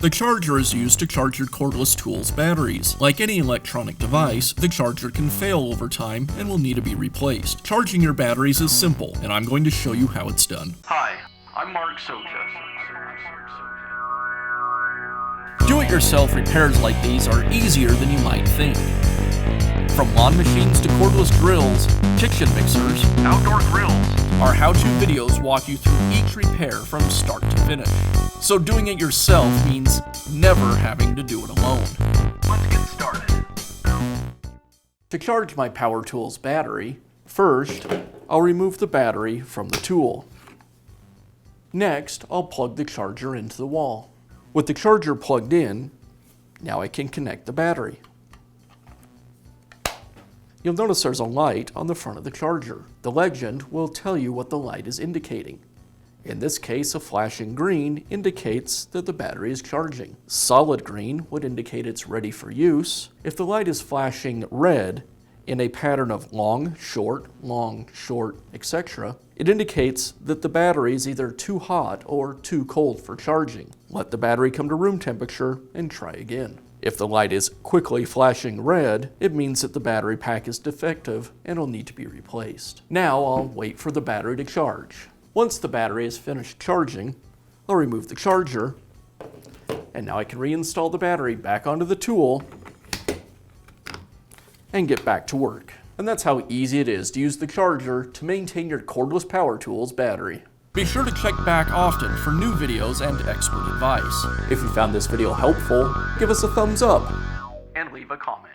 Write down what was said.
The charger is used to charge your cordless tool's batteries. Like any electronic device, the charger can fail over time and will need to be replaced. Charging your batteries is simple, and I'm going to show you how it's done. Hi, I'm Mark Socha. Do-it-yourself repairs like these are easier than you might think. From lawn machines to cordless drills, kitchen mixers, Outdoor grills. our how-to videos walk you through each repair from start to finish. So doing it yourself means never having to do it alone. Let's get started. To charge my power tool's battery, first, I'll remove the battery from the tool. Next, I'll plug the charger into the wall. With the charger plugged in, now I can connect the battery. You'll notice there's a light on the front of the charger. The legend will tell you what the light is indicating. In this case, a flashing green indicates that the battery is charging. Solid green would indicate it's ready for use. If the light is flashing red in a pattern of long, short, etc., it indicates that the battery is either too hot or too cold for charging. Let the battery come to room temperature and try again. If the light is quickly flashing red, it means that the battery pack is defective and will need to be replaced. Now I'll wait for the battery to charge. Once the battery is finished charging, I'll remove the charger, and now I can reinstall the battery back onto the tool and get back to work. And that's how easy it is to use the charger to maintain your cordless power tool's battery. Be sure to check back often for new videos and expert advice. If you found this video helpful, give us a thumbs up And leave a comment.